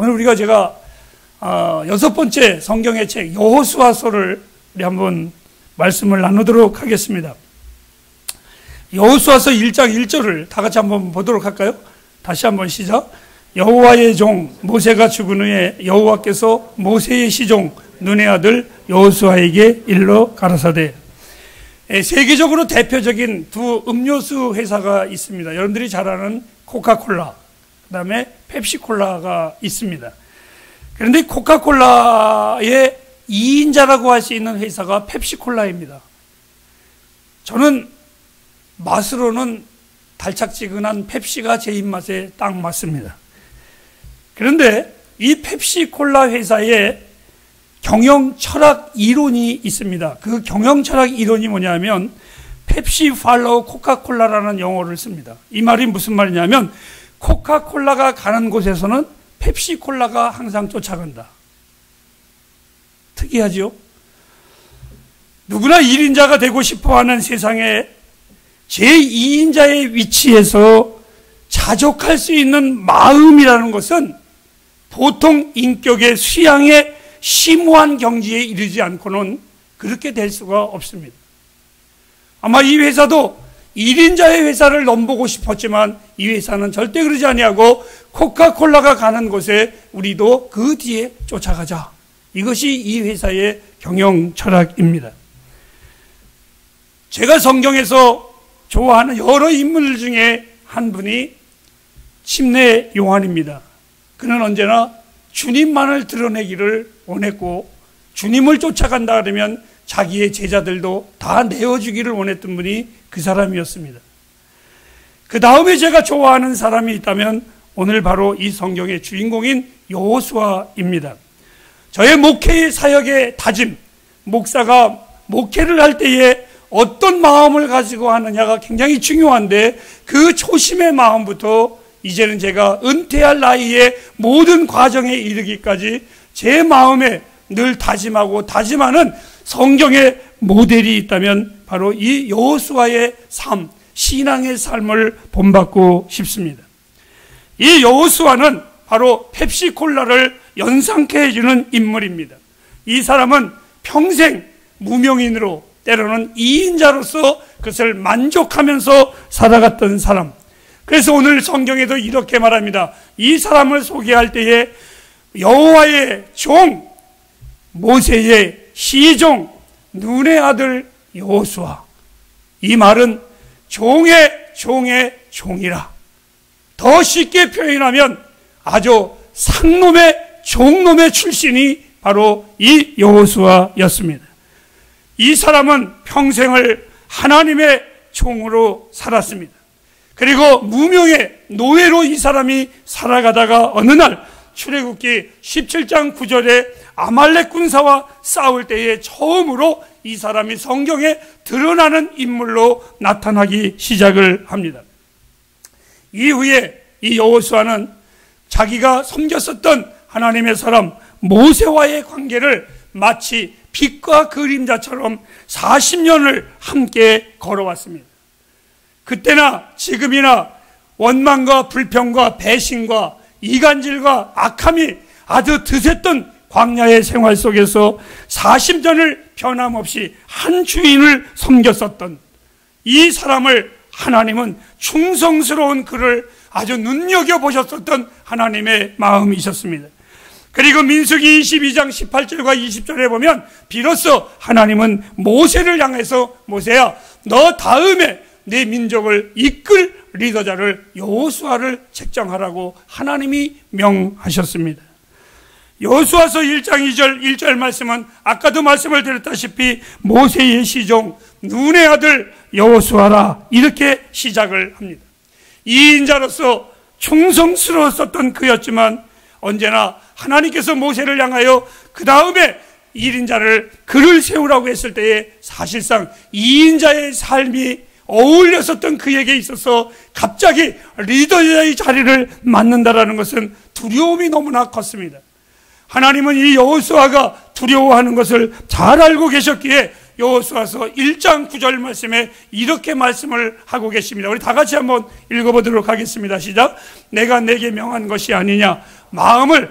오늘 제가 6번째 성경의 책 여호수아서를 우리 한번 말씀을 나누도록 하겠습니다. 여호수아서 1장 1절을 다 같이 한번 보도록 할까요? 다시 한번 시작. 여호와의 종 모세가 죽은 후에 여호와께서 모세의 시종 눈의 아들 여호수아에게 일러 가라사대. 세계적으로 대표적인 두 음료수 회사가 있습니다. 여러분들이 잘 아는 코카콜라, 그 다음에 펩시콜라가 있습니다. 그런데 코카콜라의 2인자라고 할 수 있는 회사가 펩시콜라입니다. 저는 맛으로는 달짝지근한 펩시가 제 입맛에 딱 맞습니다. 그런데 이 펩시콜라 회사에 경영 철학 이론이 있습니다. 그 경영 철학 이론이 뭐냐면 펩시 팔로우 코카콜라라는 용어를 씁니다. 이 말이 무슨 말이냐면 코카콜라가 가는 곳에서는 펩시콜라가 항상 쫓아간다. 특이하죠? 누구나 1인자가 되고 싶어하는 세상에 제2인자의 위치에서 자족할 수 있는 마음이라는 것은 보통 인격의 수양의 심오한 경지에 이르지 않고는 그렇게 될 수가 없습니다. 아마 이 회사도 1인자의 회사를 넘보고 싶었지만 이 회사는 절대 그러지 아니하고 코카콜라가 가는 곳에 우리도 그 뒤에 쫓아가자. 이것이 이 회사의 경영 철학입니다. 제가 성경에서 좋아하는 여러 인물 중에 한 분이 침례 요한입니다. 그는 언제나 주님만을 드러내기를 원했고 주님을 쫓아간다 그러면 자기의 제자들도 다 내어주기를 원했던 분이 그 사람이었습니다. 그 다음에 제가 좋아하는 사람이 있다면 오늘 바로 이 성경의 주인공인 여호수아입니다. 저의 목회의 사역의 다짐, 목사가 목회를 할 때에 어떤 마음을 가지고 하느냐가 굉장히 중요한데 그 초심의 마음부터 이제는 제가 은퇴할 나이에 모든 과정에 이르기까지 제 마음에 늘 다짐하고 다짐하는 성경의 모델이 있다면 바로 이 여호수아의 삶, 신앙의 삶을 본받고 싶습니다. 이 여호수아는 바로 펩시콜라를 연상케 해주는 인물입니다. 이 사람은 평생 무명인으로 때로는 2인자로서 그것을 만족하면서 살아갔던 사람. 그래서 오늘 성경에도 이렇게 말합니다. 이 사람을 소개할 때에 여호와의 종, 모세의 시종, 눈의 아들 여호수아. 이 말은 종의 종이라. 더 쉽게 표현하면 아주 상놈의 종놈의 출신이 바로 이 여호수아였습니다. 이 사람은 평생을 하나님의 종으로 살았습니다. 그리고 무명의 노예로 이 사람이 살아가다가 어느 날 출애굽기 17장 9절에 아말렉 군사와 싸울 때에 처음으로 이 사람이 성경에 드러나는 인물로 나타나기 시작을 합니다. 이후에 이 여호수아는 자기가 섬겼었던 하나님의 사람 모세와의 관계를 마치 빛과 그림자처럼 40년을 함께 걸어왔습니다. 그때나 지금이나 원망과 불평과 배신과 이간질과 악함이 아주 드셌던 광야의 생활 속에서 40년을 변함없이 한 주인을 섬겼었던 이 사람을 하나님은 충성스러운 그를 아주 눈여겨보셨었던 하나님의 마음이셨습니다. 그리고 민수기 22장 18절과 20절에 보면 비로소 하나님은 모세를 향해서 모세야 너 다음에 내 민족을 이끌 리더자를 여호수아를 책정하라고 하나님이 명하셨습니다. 여호수아서 1장 2절 1절 말씀은 아까도 말씀을 드렸다시피 모세의 시종 눈의 아들 여호수아라 이렇게 시작을 합니다. 2인자로서 충성스러웠었던 그였지만 언제나 하나님께서 모세를 향하여 그 다음에 1인자를 그를 세우라고 했을 때에 사실상 2인자의 삶이 어울렸었던 그에게 있어서 갑자기 리더의 자리를 맡는다라는 것은 두려움이 너무나 컸습니다. 하나님은 이 여호수아가 두려워하는 것을 잘 알고 계셨기에 여호수아서 1장 9절 말씀에 이렇게 말씀을 하고 계십니다. 우리 다 같이 한번 읽어보도록 하겠습니다. 시작. 내가 내게 명한 것이 아니냐 마음을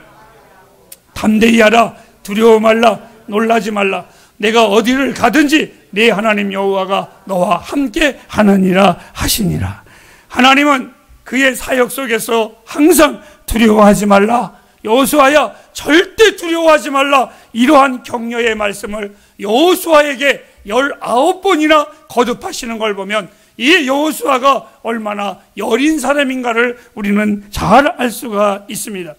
담대히 하라. 두려워 말라. 놀라지 말라. 내가 어디를 가든지 내 하나님 여호와가 너와 함께 하느니라 하시니라. 하나님은 그의 사역 속에서 항상 두려워하지 말라, 여호수아야 절대 두려워하지 말라, 이러한 격려의 말씀을 여호수아에게 19번이나 거듭하시는 걸 보면 이 여호수아가 얼마나 여린 사람인가를 우리는 잘 알 수가 있습니다.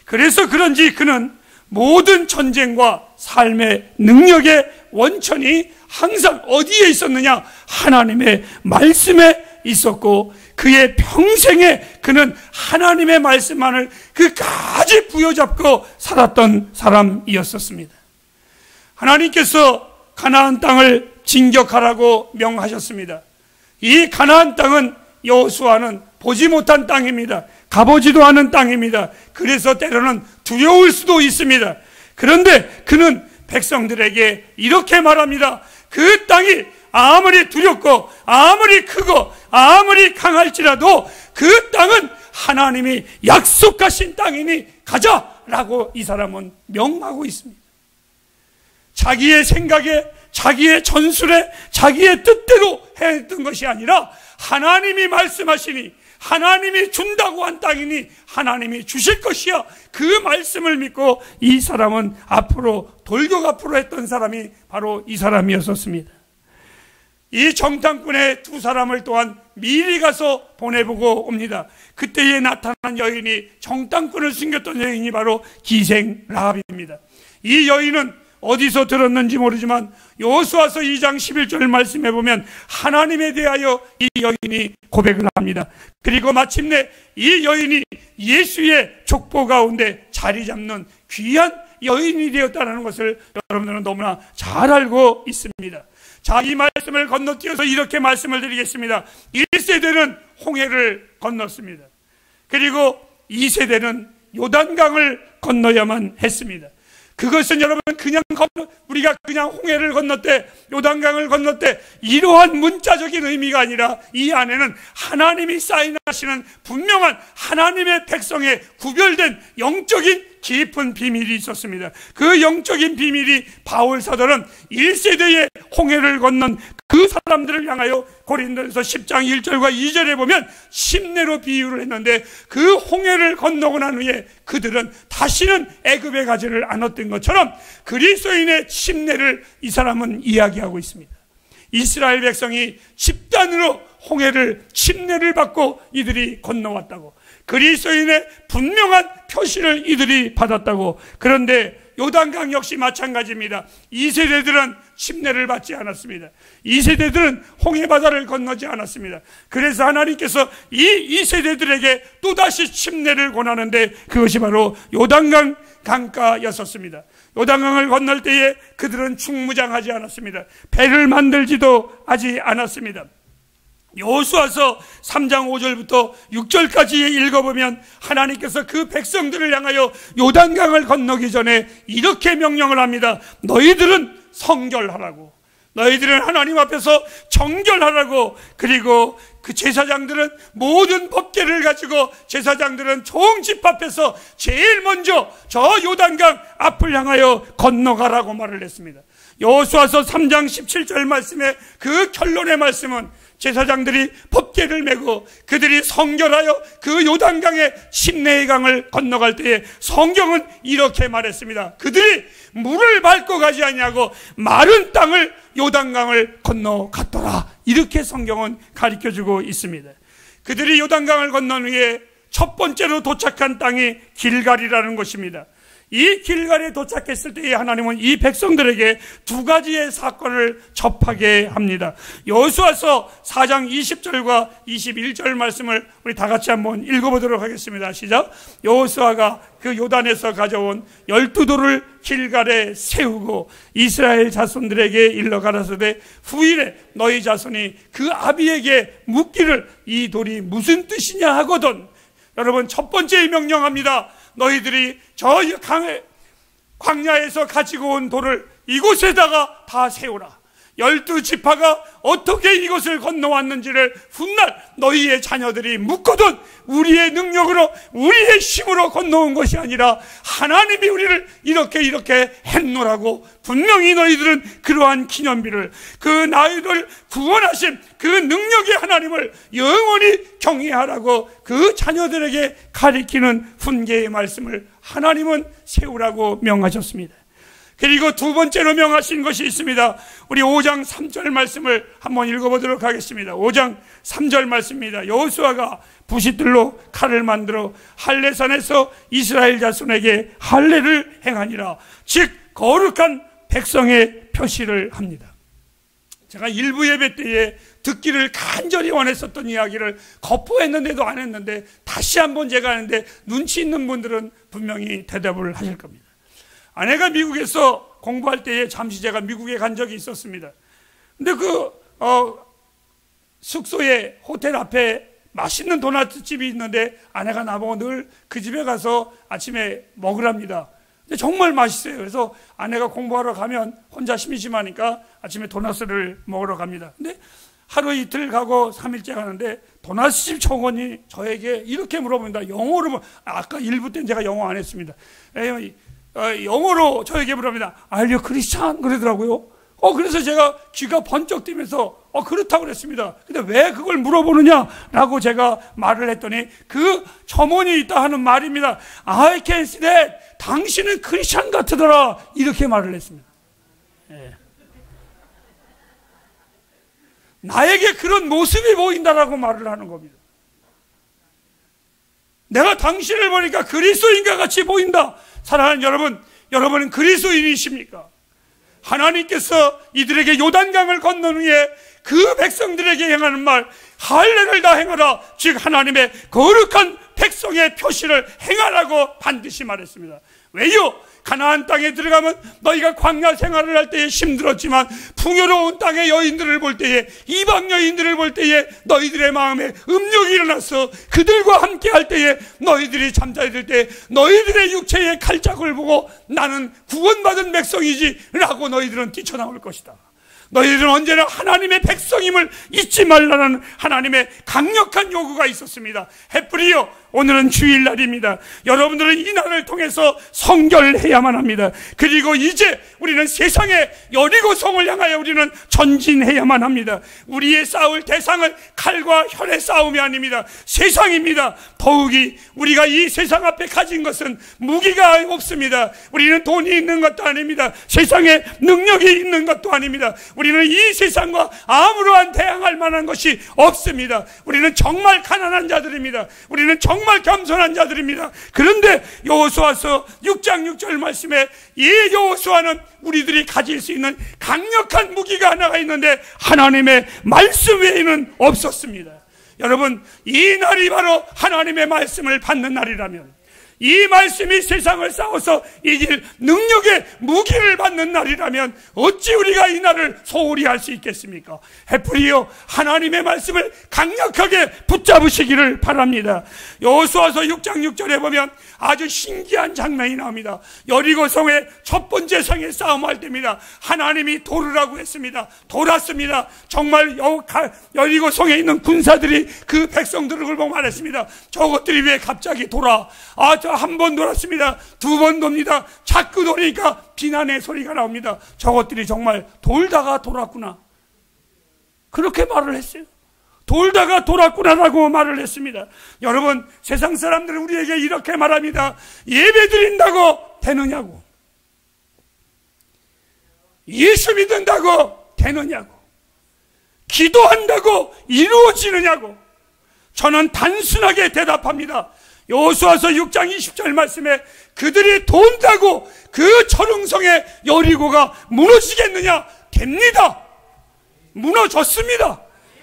그래서 그런지 그는 모든 전쟁과 삶의 능력의 원천이 항상 어디에 있었느냐? 하나님의 말씀에 있었고, 그의 평생에 그는 하나님의 말씀만을 끝까지 부여잡고 살았던 사람이었습니다. 하나님께서 가나안 땅을 진격하라고 명하셨습니다. 이 가나안 땅은 여호수아는 보지 못한 땅입니다. 가보지도 않은 땅입니다. 그래서 때로는 두려울 수도 있습니다. 그런데 그는 백성들에게 이렇게 말합니다. 그 땅이 아무리 두렵고 아무리 크고 아무리 강할지라도 그 땅은 하나님이 약속하신 땅이니 가자라고 이 사람은 명하고 있습니다. 자기의 생각에, 자기의 전술에, 자기의 뜻대로 했던 것이 아니라 하나님이 말씀하시니, 하나님이 준다고 한 땅이니 하나님이 주실 것이야, 그 말씀을 믿고 이 사람은 앞으로 돌격 앞으로 했던 사람이 바로 이 사람이었습니다. 이 정탐꾼의 두 사람을 또한 미리 가서 보내보고 옵니다. 그때에 나타난 여인이, 정탐꾼을 숨겼던 여인이 바로 기생 라합입니다. 이 여인은 어디서 들었는지 모르지만 여호수아서 2장 11절 말씀해 보면 하나님에 대하여 이 여인이 고백을 합니다. 그리고 마침내 이 여인이 예수의 족보 가운데 자리 잡는 귀한 여인이 되었다는 것을 여러분들은 너무나 잘 알고 있습니다. 자, 이 말씀을 건너뛰어서 이렇게 말씀을 드리겠습니다. 1세대는 홍해를 건넜습니다. 그리고 2세대는 요단강을 건너야만 했습니다. 그것은 여러분 우리가 그냥 홍해를 건넜대, 요단강을 건넜대, 이러한 문자적인 의미가 아니라 이 안에는 하나님이 사인하시는 분명한 하나님의 백성의 구별된 영적인 깊은 비밀이 있었습니다. 그 영적인 비밀이 바울 사도는 1세대의 홍해를 건넌 그 사람들을 향하여 고린도전서 10장 1절과 2절에 보면 심내로 비유를 했는데, 그 홍해를 건너고 난 후에 그들은 다시는 애굽에 가지를 않았던 것처럼 그리스도인의 심내를 이 사람은 이야기하고 있습니다. 이스라엘 백성이 집단으로 홍해를 침례를 받고 이들이 건너왔다고, 그리스도인의 분명한 표시를 이들이 받았다고. 그런데 요단강 역시 마찬가지입니다. 2세대들은 침례를 받지 않았습니다. 2세대들은 홍해바다를 건너지 않았습니다. 그래서 하나님께서 이 2세대들에게 또다시 침례를 권하는데 그것이 바로 요단강 강가였었습니다. 요단강을 건널 때에 그들은 충무장하지 않았습니다. 배를 만들지도 하지 않았습니다. 여호수아서 3장 5절부터 6절까지 읽어보면 하나님께서 그 백성들을 향하여 요단강을 건너기 전에 이렇게 명령을 합니다. 너희들은 성결하라고, 너희들은 하나님 앞에서 정결하라고. 그리고 그 제사장들은 모든 법궤를 가지고 제사장들은 총집 앞에서 제일 먼저 저 요단강 앞을 향하여 건너가라고 말을 했습니다. 여호수아서 3장 17절 말씀에 그 결론의 말씀은 제사장들이 법궤를 메고 그들이 성결하여 그 요단강의 침례의 강을 건너갈 때에 성경은 이렇게 말했습니다. 그들이 물을 밟고 가지 아니하고 마른 땅을 요단강을 건너갔더라. 이렇게 성경은 가르쳐주고 있습니다. 그들이 요단강을 건넌 후에 첫 번째로 도착한 땅이 길갈이라는 곳입니다. 이 길갈에 도착했을 때에 하나님은 이 백성들에게 두 가지의 사건을 접하게 합니다. 여호수아서 4장 20절과 21절 말씀을 우리 다 같이 한번 읽어보도록 하겠습니다. 시작. 여호수아가 그 요단에서 가져온 12돌을 길갈에 세우고 이스라엘 자손들에게 일러 가라사대 후일에 너희 자손이 그 아비에게 묻기를 이 돌이 무슨 뜻이냐 하거든. 여러분, 첫 번째 명령합니다. 너희들이 저 광야에서 가지고 온 돌을 이곳에다가 다 세우라. 12지파가 어떻게 이것을 건너왔는지를 훗날 너희의 자녀들이 묻거든 우리의 능력으로 우리의 힘으로 건너온 것이 아니라 하나님이 우리를 이렇게 했노라고 분명히 너희들은 그러한 기념비를, 그 나이를 구원하신 그 능력의 하나님을 영원히 경외하라고 그 자녀들에게 가리키는 훈계의 말씀을 하나님은 세우라고 명하셨습니다. 그리고 두 번째로 명하신 것이 있습니다. 우리 5장 3절 말씀을 한번 읽어보도록 하겠습니다. 5장 3절 말씀입니다. 여호수아가 부싯들로 칼을 만들어 할례산에서 이스라엘 자손에게 할례를 행하니라. 즉 거룩한 백성의 표시를 합니다. 제가 일부 예배 때에 듣기를 간절히 원했었던 이야기를 거부했는데도 안 했는데 다시 한번 제가 하는데 눈치 있는 분들은 분명히 대답을 하실 겁니다. 아내가 미국에서 공부할 때에 잠시 제가 미국에 간 적이 있었습니다. 근데 숙소에 호텔 앞에 맛있는 도넛 집이 있는데 아내가 나보고 늘 그 집에 가서 아침에 먹으랍니다. 근데 정말 맛있어요. 그래서 아내가 공부하러 가면 혼자 심심하니까 아침에 도넛을 먹으러 갑니다. 근데 하루 이틀 가고 3일째 가는데 도넛집 직원이 저에게 이렇게 물어봅니다. 영어로, 아까 일부 때는 제가 영어 안 했습니다. 영어로 저에게 물어봅니다. Are you Christian? 그러더라고요. 그래서 제가 귀가 번쩍 뜨면서 그렇다고 그랬습니다. 근데 왜 그걸 물어보느냐라고 제가 말을 했더니 그 첨언이 있다 하는 말입니다. I can see that. 당신은 크리스찬 같으더라. 이렇게 말을 했습니다. 예. 나에게 그런 모습이 보인다라고 말을 하는 겁니다. 내가 당신을 보니까 그리스도인과 같이 보인다. 사랑하는 여러분, 여러분은 그리스도인이십니까? 하나님께서 이들에게 요단강을 건넌 후에 그 백성들에게 행하는 말, 할례를 다 행하라. 즉 하나님의 거룩한 백성의 표시를 행하라고 반드시 말했습니다. 왜요? 가나안 땅에 들어가면 너희가 광야 생활을 할 때에 힘들었지만 풍요로운 땅의 여인들을 볼 때에, 이방 여인들을 볼 때에 너희들의 마음에 음욕이 일어나서 그들과 함께 할 때에 너희들이 잠자리들 때 너희들의 육체의 칼자국을 보고 나는 구원받은 백성이지 라고 너희들은 뛰쳐나올 것이다. 너희들은 언제나 하나님의 백성임을 잊지 말라는 하나님의 강력한 요구가 있었습니다. 햇불이요, 오늘은 주일날입니다. 여러분들은 이 날을 통해서 성결해야만 합니다. 그리고 이제 우리는 세상의 여리고성을 향하여 우리는 전진해야만 합니다. 우리의 싸울 대상은 칼과 혈의 싸움이 아닙니다. 세상입니다. 더욱이 우리가 이 세상 앞에 가진 것은 무기가 없습니다. 우리는 돈이 있는 것도 아닙니다. 세상에 능력이 있는 것도 아닙니다. 우리는 이 세상과 아무런 대항할 만한 것이 없습니다. 우리는 정말 가난한 자들입니다. 우리는 정말 겸손한 자들입니다. 그런데 여호수아서 6장 6절 말씀에 이 여호수아는 우리들이 가질 수 있는 강력한 무기가 하나가 있는데 하나님의 말씀 외에는 없었습니다. 여러분, 이 날이 바로 하나님의 말씀을 받는 날이라면, 이 말씀이 세상을 싸워서 이길 능력의 무기를 받는 날이라면 어찌 우리가 이 날을 소홀히 할 수 있겠습니까? 햇불이요, 하나님의 말씀을 강력하게 붙잡으시기를 바랍니다. 여호수아서 6장 6절에 보면 아주 신기한 장면이 나옵니다. 여리고성의 첫 번째 성의 싸움할 때입니다. 하나님이 도르라고 했습니다. 돌았습니다. 정말 여리고성에 있는 군사들이 그 백성들을 보고 말했습니다. 저것들이 왜 갑자기 돌아? 저 한 번 돌았습니다. 두 번 돕니다. 자꾸 도니까 비난의 소리가 나옵니다. 저것들이 정말 돌다가 돌았구나. 그렇게 말을 했어요. 돌다가 돌았구나라고 말을 했습니다. 여러분, 세상 사람들은 우리에게 이렇게 말합니다. 예배 드린다고 되느냐고, 예수 믿는다고 되느냐고, 기도한다고 이루어지느냐고. 저는 단순하게 대답합니다. 여호수아서 6장 20절 말씀에 그들이 돈다고 그 철옹성의 여리고가 무너지겠느냐? 됩니다. 무너졌습니다.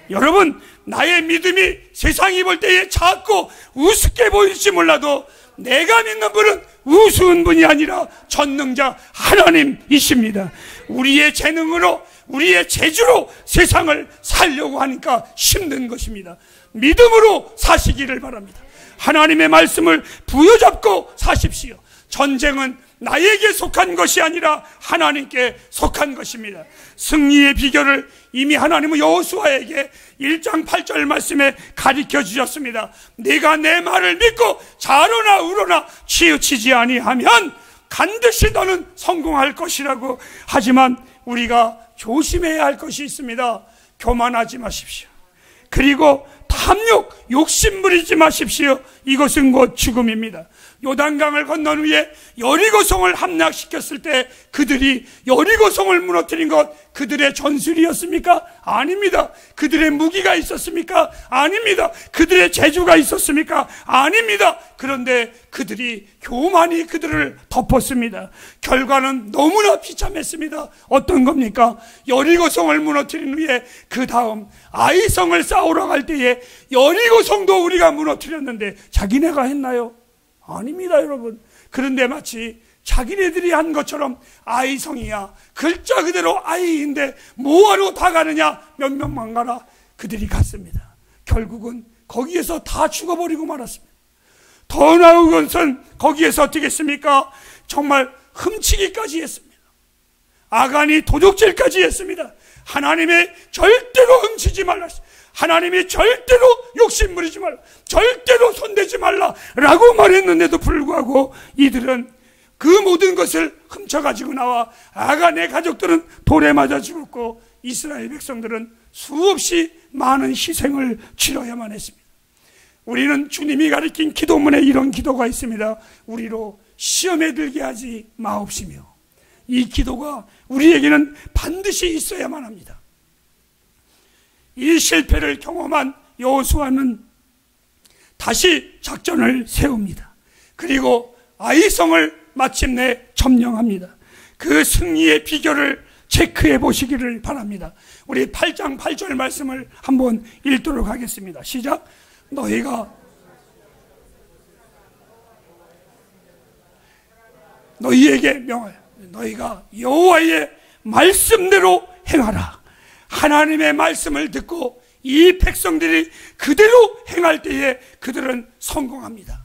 여러분, 나의 믿음이 세상이 볼 때에 작고 우습게 보일지 몰라도 내가 믿는 분은 우스운 분이 아니라 전능자 하나님이십니다. 우리의 재능으로, 우리의 재주로 세상을 살려고 하니까 힘든 것입니다. 믿음으로 사시기를 바랍니다. 하나님의 말씀을 부여잡고 사십시오. 전쟁은 나에게 속한 것이 아니라 하나님께 속한 것입니다. 승리의 비결을 이미 하나님은 여호수아에게 1장 8절 말씀에 가르쳐 주셨습니다. 네가 내 말을 믿고 좌로나 우로나 치우치지 아니하면 반드시 너는 성공할 것이라고. 하지만 우리가 조심해야 할 것이 있습니다. 교만하지 마십시오. 그리고 탐욕, 욕심 부리지 마십시오. 이것은 곧 죽음입니다. 요단강을 건넌 후에 여리고성을 함락시켰을 때 그들이 여리고성을 무너뜨린 것 그들의 전술이었습니까? 아닙니다. 그들의 무기가 있었습니까? 아닙니다. 그들의 재주가 있었습니까? 아닙니다. 그런데 그들이 교만이 그들을 덮었습니다. 결과는 너무나 비참했습니다. 어떤 겁니까? 여리고성을 무너뜨린 후에 그 다음 아이성을 싸우러 갈 때에 여리고성도 우리가 무너뜨렸는데 자기네가 했나요? 아닙니다, 여러분. 그런데 마치 자기네들이 한 것처럼 아이성이야, 글자 그대로 아이인데 뭐하러 다 가느냐, 몇 명만 가라. 그들이 갔습니다. 결국은 거기에서 다 죽어버리고 말았습니다. 더 나은 것은 거기에서 어떻게 했습니까? 정말 훔치기까지 했습니다. 아간이 도둑질까지 했습니다. 하나님의 절대로 훔치지 말라, 하나님이 절대로 욕심부리지 말라, 절대로 손대지 말라라고 말했는데도 불구하고 이들은 그 모든 것을 훔쳐가지고 나와 아간의 가족들은 돌에 맞아 죽었고 이스라엘 백성들은 수없이 많은 희생을 치러야만 했습니다. 우리는 주님이 가르친 기도문에 이런 기도가 있습니다. 우리로 시험에 들게 하지 마옵시며. 이 기도가 우리에게는 반드시 있어야만 합니다. 이 실패를 경험한 여호수아는 다시 작전을 세웁니다. 그리고 아이성을 마침내 점령합니다. 그 승리의 비결을 체크해 보시기를 바랍니다. 우리 8장 8절 말씀을 한번 읽도록 하겠습니다. 시작. 너희에게 명하여 너희가 여호와의 말씀대로 행하라. 하나님의 말씀을 듣고 이 백성들이 그대로 행할 때에 그들은 성공합니다.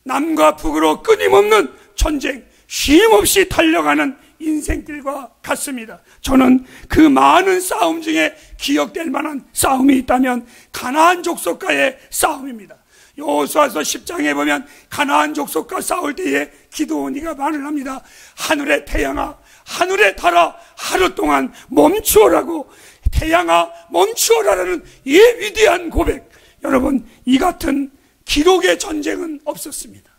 남과 북으로 끊임없는 전쟁, 쉼없이 달려가는 인생길과 같습니다. 저는 그 많은 싸움 중에 기억될 만한 싸움이 있다면 가나안 족속과의 싸움입니다. 여호수아서 10장에 보면 가나안 족속과 싸울 때에 기드온이가 말을 합니다. 하늘의 태양아, 하늘의 달아, 하루 동안 멈추어라고. 태양아 멈추어라라는 이 위대한 고백. 여러분, 이 같은 기록의 전쟁은 없었습니다.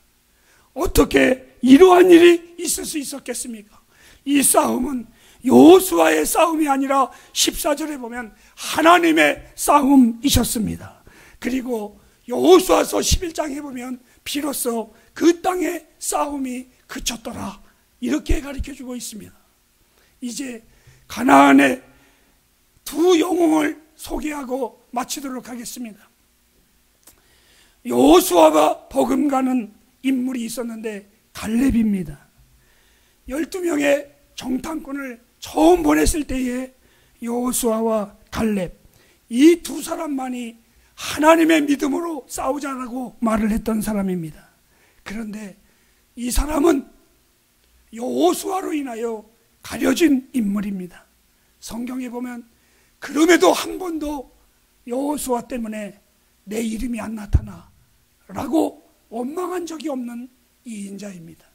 어떻게 이러한 일이 있을 수 있었겠습니까? 이 싸움은 여호수아의 싸움이 아니라 14절에 보면 하나님의 싸움이셨습니다. 그리고 여호수아서 11장에 보면 비로소 그 땅의 싸움이 그쳤더라, 이렇게 가르쳐주고 있습니다. 이제 가나안의 두 영웅을 소개하고 마치도록 하겠습니다. 여호수아가 버금가는 인물이 있었는데 갈렙입니다. 12명의 정탐꾼을 처음 보냈을 때에 여호수아와 갈렙, 이 두 사람만이 하나님의 믿음으로 싸우자라고 말을 했던 사람입니다. 그런데 이 사람은 여호수아로 인하여 가려진 인물입니다. 성경에 보면 그럼에도 한 번도 여호수아 때문에 내 이름이 안 나타나 라고 원망한 적이 없는 이 인자입니다.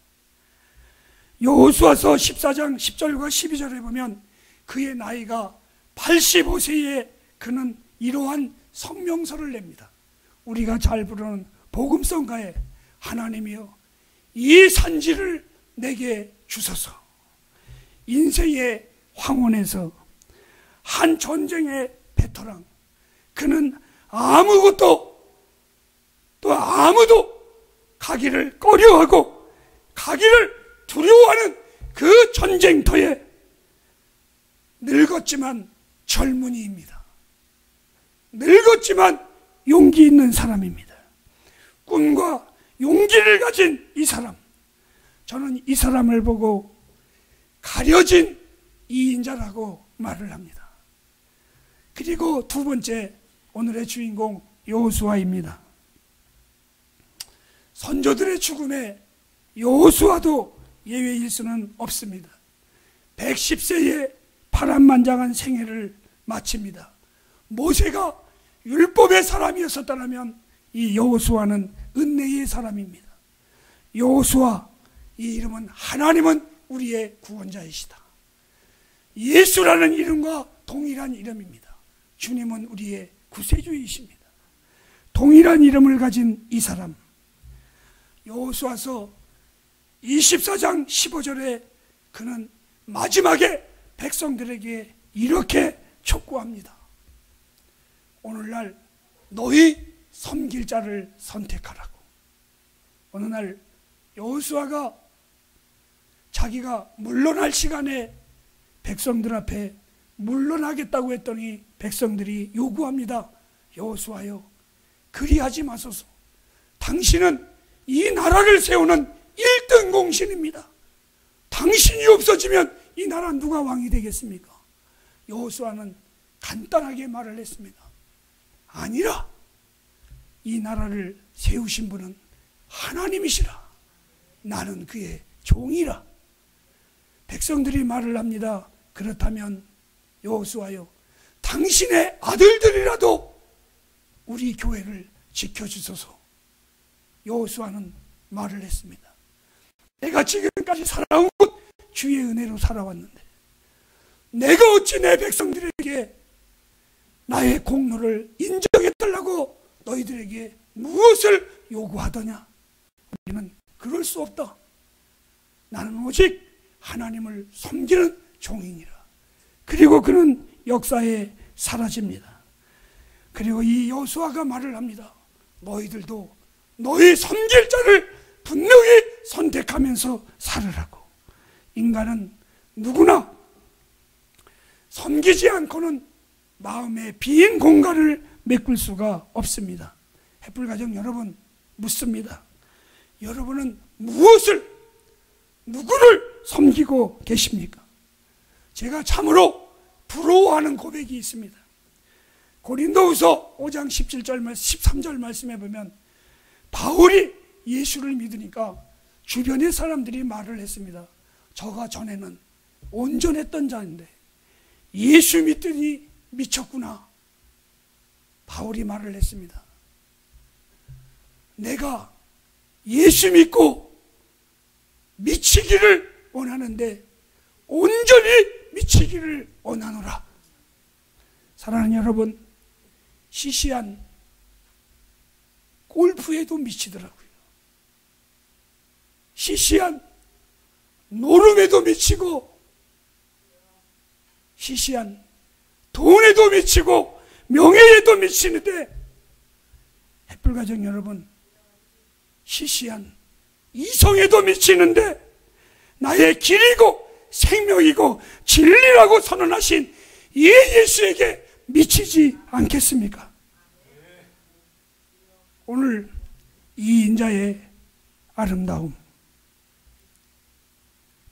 여호수아서 14장 10절과 12절에 보면 그의 나이가 85세에 그는 이러한 성명서를 냅니다. 우리가 잘 부르는 복음성가에 하나님이여 이 산지를 내게 주소서. 인생의 황혼에서 한 전쟁의 베테랑, 그는 아무것도 또 아무도 가기를 꺼려하고 가기를 두려워하는 그 전쟁터에 늙었지만 젊은이입니다. 늙었지만 용기 있는 사람입니다. 꿈과 용기를 가진 이 사람, 저는 이 사람을 보고 가려진 이인자라고 말을 합니다. 그리고 두 번째, 오늘의 주인공 여호수아입니다. 선조들의 죽음에 여호수아도 예외일 수는 없습니다. 110세에 파란만장한 생애를 마칩니다. 모세가 율법의 사람이었었다면 이 여호수아는 은혜의 사람입니다. 여호수아, 이 이름은 하나님은 우리의 구원자이시다. 예수라는 이름과 동일한 이름입니다. 주님은 우리의 구세주이십니다. 동일한 이름을 가진 이 사람, 여호수아서 24장 15절에 그는 마지막에 백성들에게 이렇게 촉구합니다. 오늘날 너희 섬길 자를 선택하라고. 어느 날 여호수아가 자기가 물러날 시간에 백성들 앞에 물러나겠다고 했더니 백성들이 요구합니다. 여호수아여, 그리하지 마소서. 당신은 이 나라를 세우는 1등 공신입니다. 당신이 없어지면 이 나라 누가 왕이 되겠습니까? 여호수아는 간단하게 말을 했습니다. 아니라 이 나라를 세우신 분은 하나님이시라. 나는 그의 종이라. 백성들이 말을 합니다. 그렇다면 여호수아여, 당신의 아들들이라도 우리 교회를 지켜주소서. 여호수아는 말을 했습니다. 내가 지금까지 살아온 것 주의 은혜로 살아왔는데 내가 어찌 내 백성들에게 나의 공로를 인정해달라고 너희들에게 무엇을 요구하더냐? 우리는 그럴 수 없다. 나는 오직 하나님을 섬기는 종이니라. 그리고 그는 역사에 사라집니다. 그리고 이 여호수아가 말을 합니다. 너희들도 너희 섬길 자를 분명히 선택하면서 살으라고. 인간은 누구나 섬기지 않고는 마음의 빈 공간을 메꿀 수가 없습니다. 햇불가정 여러분, 묻습니다. 여러분은 무엇을, 누구를 섬기고 계십니까? 제가 참으로 부러워하는 고백이 있습니다. 고린도후서 5장 17절, 13절 말씀해 보면 바울이 예수를 믿으니까 주변의 사람들이 말을 했습니다. 저가 전에는 온전했던 자인데 예수 믿더니 미쳤구나. 바울이 말을 했습니다. 내가 예수 믿고 미치기를 원하는데 온전히 미치기를 원하노라. 사랑하는 여러분, 시시한 골프에도 미치더라고요. 시시한 노름에도 미치고, 시시한 돈에도 미치고, 명예에도 미치는데, 햇불가정 여러분, 시시한 이성에도 미치는데 나의 길이고 생명이고 진리라고 선언하신 이 예수에게 미치지 않겠습니까? 오늘 이 인자의 아름다움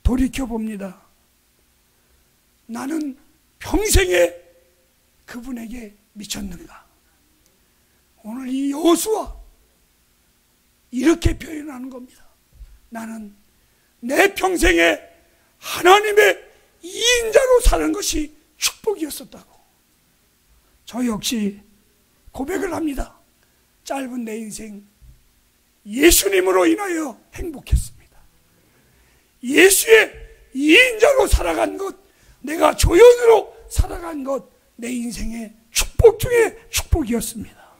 돌이켜봅니다. 나는 평생에 그분에게 미쳤는가? 오늘 이 여호수아 이렇게 표현하는 겁니다. 나는 내 평생에 하나님의 이인자로 사는 것이 축복이었었다고. 저 역시 고백을 합니다. 짧은 내 인생 예수님으로 인하여 행복했습니다. 예수의 이인자로 살아간 것, 내가 조연으로 살아간 것, 내 인생의 축복 중에 축복이었습니다.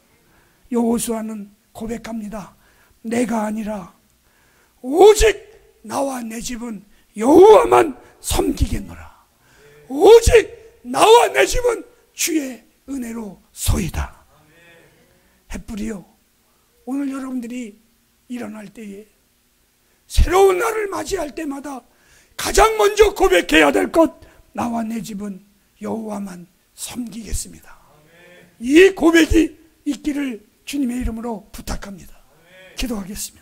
여호수아는 고백합니다. 내가 아니라 오직 나와 내 집은 여호와만 섬기겠노라. 오직 나와 내 집은 주의 은혜로 소이다. 햇불이요, 오늘 여러분들이 일어날 때에 새로운 날을 맞이할 때마다 가장 먼저 고백해야 될 것, 나와 내 집은 여호와만 섬기겠습니다. 이 고백이 있기를 주님의 이름으로 부탁합니다. 기도하겠습니다.